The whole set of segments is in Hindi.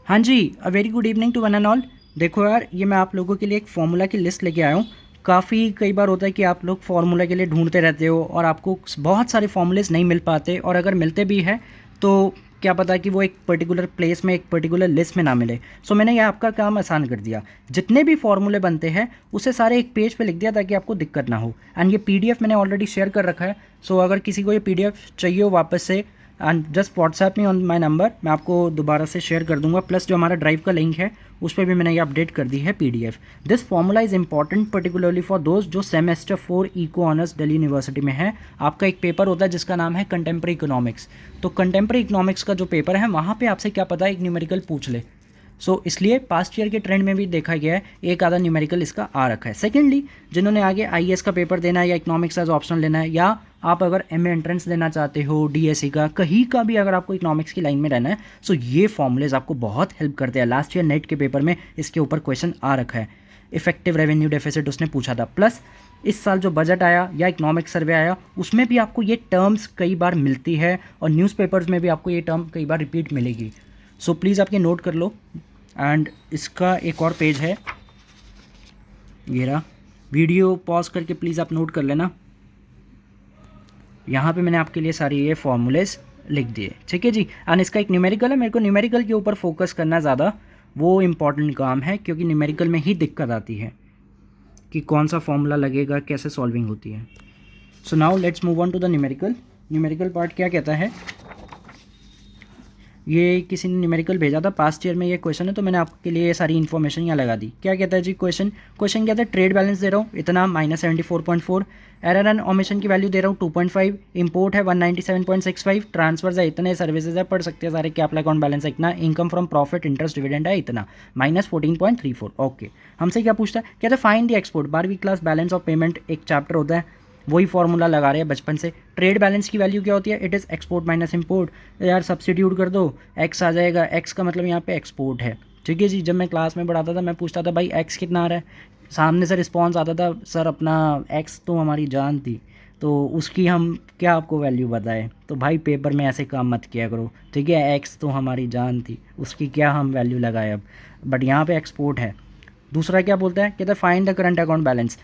हाँ जी, a very good evening to one and all. देखो यार, ये मैं आप लोगों के लिए एक फ़ॉर्मूला की लिस्ट लेके आया हूँ। काफ़ी कई बार होता है कि आप लोग फ़ॉर्मूला के लिए ढूंढते रहते हो और आपको बहुत सारे फ़ॉर्मूलेस नहीं मिल पाते, और अगर मिलते भी हैं तो क्या पता कि वो एक पर्टिकुलर प्लेस में, एक पर्टिकुलर लिस्ट में ना मिले। सो मैंने ये आपका काम आसान कर दिया। जितने भी फ़ॉर्मूले बनते हैं उसे सारे एक पेज पे लिख दिया ताकि आपको दिक्कत ना हो। एंड ये पीडीएफ मैंने ऑलरेडी शेयर कर रखा है। सो अगर किसी को ये पीडीएफ चाहिए हो वापस से, and just WhatsApp me on my number, मैं आपको दोबारा से शेयर कर दूंगा। प्लस जो हमारा ड्राइव का लिंक है उस पर भी मैंने ये अपडेट कर दी है PDF. This formula is important particularly for दोस्त जो semester 4 eco honours Delhi university में है। आपका एक पेपर होता है जिसका नाम है कंटेम्प्रेरी इकोनॉमिक्स। तो कंटेम्प्रेरी इकोनॉमिक्स का जो पेपर है वहाँ पे आपसे क्या पता है एक न्यूमेरिकल पूछ ले। सो इसलिए पास्ट ईयर के ट्रेंड में भी देखा गया है एक आधा न्यूमेरिकल इसका आ रखा है। सेकेंडली, जिन्होंने आगे आईएएस का पेपर देना है या इकोनॉमिक्स एज ऑप्शन लेना है, या आप अगर एमए एंट्रेंस देना चाहते हो, डीएससी का, कहीं का भी अगर आपको इकोनॉमिक्स की लाइन में रहना है, सो ये फॉर्मूलेज आपको बहुत हेल्प करते हैं। लास्ट ईयर नेट के पेपर में इसके ऊपर क्वेश्चन आ रखा है। इफेक्टिव रेवेन्यू डेफिसिट उसने पूछा था। प्लस इस साल जो बजट आया या इकोनॉमिक सर्वे आया उसमें भी आपको ये टर्म्स कई बार मिलती है, और न्यूज़पेपर्स में भी आपको ये टर्म कई बार रिपीट मिलेगी। सो प्लीज़ आप ये नोट कर लो। एंड इसका एक और पेज है, ये रहा। वीडियो पॉज करके प्लीज़ आप नोट कर लेना। यहाँ पे मैंने आपके लिए सारे ये फॉर्मूलेस लिख दिए, ठीक है जी। एंड इसका एक न्यूमेरिकल है। मेरे को न्यूमेरिकल के ऊपर फोकस करना ज़्यादा वो इम्पॉर्टेंट काम है, क्योंकि न्यूमेरिकल में ही दिक्कत आती है कि कौन सा फॉर्मूला लगेगा, कैसे सॉल्विंग होती है। So now let's move on to the numerical. Numerical part क्या कहता है, ये किसी ने न्यूमेरिकल भेजा था पास्ट ईयर में, ये क्वेश्चन है तो मैंने आपके लिए ये सारी इन्फॉर्मेशन यहाँ लगा दी। क्या कहता है जी क्वेश्चन कहता है ट्रेड बैलेंस दे रहा हूँ इतना -74.4, एरर एंड ओमिशन की वैल्यू दे रहा हूँ 2.5, इंपोर्ट है 197.65, ट्रांसफर्स है इतने, सर्विसेज है पढ़ सकते हैं सारे, कैपिटल अकाउंट बैलेंस है इतना, income from profit interest dividend है इतना, -14.34। ओके, हमसे क्या पूछता है, कहता है फाइंड द एक्सपोर्ट 12वीं क्लास बैलेंस ऑफ पेमेंट, एक चैप्टर होता है, वही फॉर्मूला लगा रहे हैं बचपन से। ट्रेड बैलेंस की वैल्यू क्या होती है, it is export minus import. यार सब्सिट्यूट कर दो, एक्स आ जाएगा, एक्स का मतलब यहाँ पे एक्सपोर्ट है, ठीक है जी। जब मैं क्लास में पढ़ाता था मैं पूछता था भाई एक्स कितना आ रहा है, सामने से रिस्पॉन्स आता था सर अपना एक्स तो हमारी जान थी, तो उसकी हम क्या आपको वैल्यू बताएं। तो भाई पेपर में ऐसे काम मत किया करो, ठीक है। एक्स तो हमारी जान थी, उसकी क्या हम वैल्यू लगाए अब, बट यहाँ पे एक्सपोर्ट है। दूसरा क्या बोलता है, कहता है find the current account balance,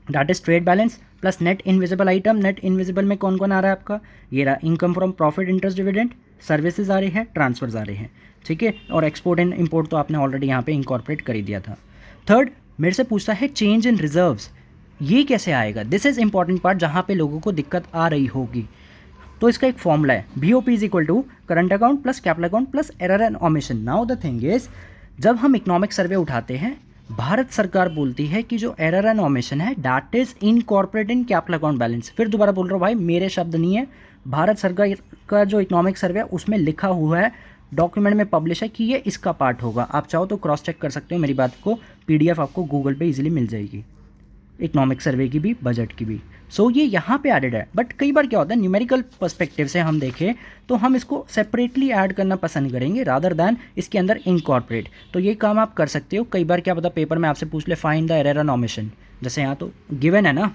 that is trade balance plus net invisible item. Net invisible में कौन कौन आ रहा है आपका, ये रहा, income from profit interest dividend, services आ रहे हैं, ट्रांसफर्स आ रहे हैं, ठीक है। और एक्सपोर्ट एंड इंपोर्ट तो आपने ऑलरेडी यहाँ पे इंकॉर्पोरेट कर ही दिया था। थर्ड, मेरे से पूछता है चेंज इन रिजर्व्स, ये कैसे आएगा, दिस इज इंपॉर्टेंट पार्ट जहाँ पे लोगों को दिक्कत आ रही होगी। तो इसका एक फॉर्मूला है, BOP is equal to current account plus capital account plus error and omission. Now the thing is, जब हम इकोनॉमिक सर्वे उठाते हैं भारत सरकार बोलती है कि जो एरर एंड ओमिशन है that is incorporate in capital account balance. फिर दोबारा बोल रहा हूँ भाई, मेरे शब्द नहीं है, भारत सरकार का जो इकोनॉमिक सर्वे है उसमें लिखा हुआ है, डॉक्यूमेंट में पब्लिश है कि ये इसका पार्ट होगा। आप चाहो तो क्रॉस चेक कर सकते हो मेरी बात को, PDF आपको गूगल पे इजीली मिल जाएगी, इकोनॉमिक सर्वे की भी, बजट की भी। सो ये यहाँ पे एडेड है। बट कई बार क्या होता है, न्यूमेरिकल पर्सपेक्टिव से हम देखें तो हम इसको सेपरेटली ऐड करना पसंद करेंगे रादर दैन इसके अंदर इनकॉर्पोरेट। तो ये काम आप कर सकते हो। कई बार क्या पता पेपर में आपसे पूछ ले find the error and omission, जैसे यहाँ तो गिवन है ना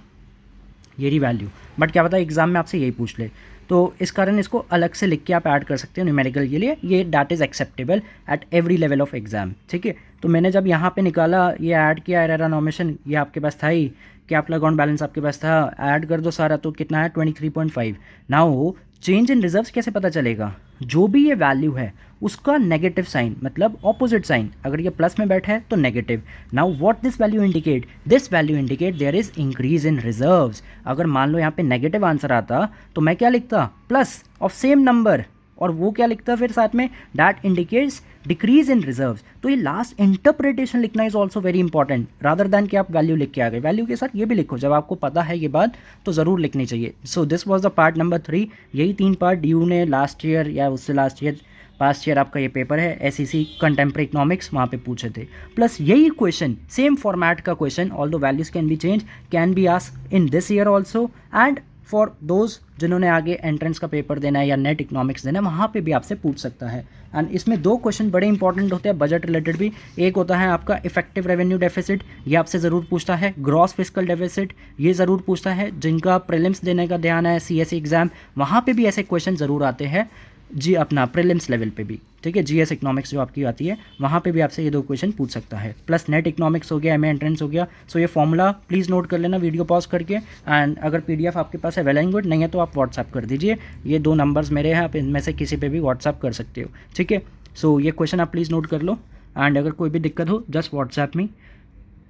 ये रही वैल्यू, बट क्या पता एग्जाम में आपसे यही पूछ ले, तो इस कारण इसको अलग से लिख के आप ऐड कर सकते हो न्यूमेरिकल के लिए। ये that is acceptable at every level of exam, ठीक है। तो मैंने जब यहाँ पे निकाला, ये ऐड किया एरर एंड ओमिशन, ये आपके पास था ही, कैपिटल अकाउंट बैलेंस आपके पास था, ऐड कर दो सारा तो कितना है 23.5। नाउ चेंज इन रिजर्व्स कैसे पता चलेगा, जो भी ये वैल्यू है उसका नेगेटिव साइन, मतलब ऑपोजिट साइन, अगर ये प्लस में बैठा है तो negative. Now what this value indicate, this value indicate there is increase in reserves. अगर मान लो यहाँ पे नेगेटिव आंसर आता तो मैं क्या लिखता, प्लस ऑफ सेम नंबर, और वो क्या लिखता फिर साथ में, that indicates decrease in reserves. तो ये लास्ट इंटरप्रिटेशन लिखना is also very important, rather than कि आप वैल्यू लिख के आ गए। वैल्यू के साथ ये भी लिखो, जब आपको पता है ये बात तो ज़रूर लिखनी चाहिए। So this was the part number 3। यही 3 पार्ट ड्यू ने लास्ट ईयर या उससे लास्ट ईयर, पास्ट ईयर आपका ये पेपर है SEC कंटेम्प्रेरी इकोनॉमिक्स, वहाँ पे पूछे थे। प्लस यही क्वेश्चन, सेम फॉर्मेट का क्वेश्चन, ऑल दो values can be change, can be asked in this year also, and for those जिन्होंने आगे एंट्रेंस का पेपर देना है या नेट इकोनॉमिक्स देना है वहाँ पे भी आपसे पूछ सकता है। एंड इसमें 2 क्वेश्चन बड़े इंपॉर्टेंट होते हैं बजट रिलेटेड भी। एक होता है आपका इफेक्टिव रेवेन्यू डेफिसिट, ये आपसे ज़रूर पूछता है। ग्रॉस फिस्कल डेफिसिट, ये ज़रूर पूछता है। जिनका प्रीलिम्स देने का ध्यान है CSE एग्जाम, वहाँ पे भी ऐसे क्वेश्चन ज़रूर आते हैं। जी अपना प्रीलिम्स लेवल पे भी, ठीक है, जीएस इकोनॉमिक्स जो आपकी आती है वहाँ पे भी आपसे ये 2 क्वेश्चन पूछ सकता है। प्लस नेट इकोनॉमिक्स हो गया, एमए एंट्रेंस हो गया। सो ये फॉर्मूला प्लीज़ नोट कर लेना वीडियो पॉज करके, एंड अगर पीडीएफ आपके पास है वेल एंड गुड, नहीं है तो आप व्हाट्सअप कर दीजिए। ये 2 नंबर्स मेरे हैं, आप इनमें से किसी पे भी व्हाट्सअप कर सकते हो, ठीक है। सो ये क्वेश्चन आप प्लीज़ नोट कर लो, एंड अगर कोई भी दिक्कत हो जस्ट व्हाट्सएप में।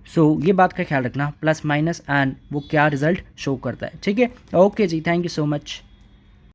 सो ये बात का ख्याल रखना, प्लस माइनस एंड वो क्या रिजल्ट शो करता है, ठीक है। ओके जी, थैंक यू सो मच।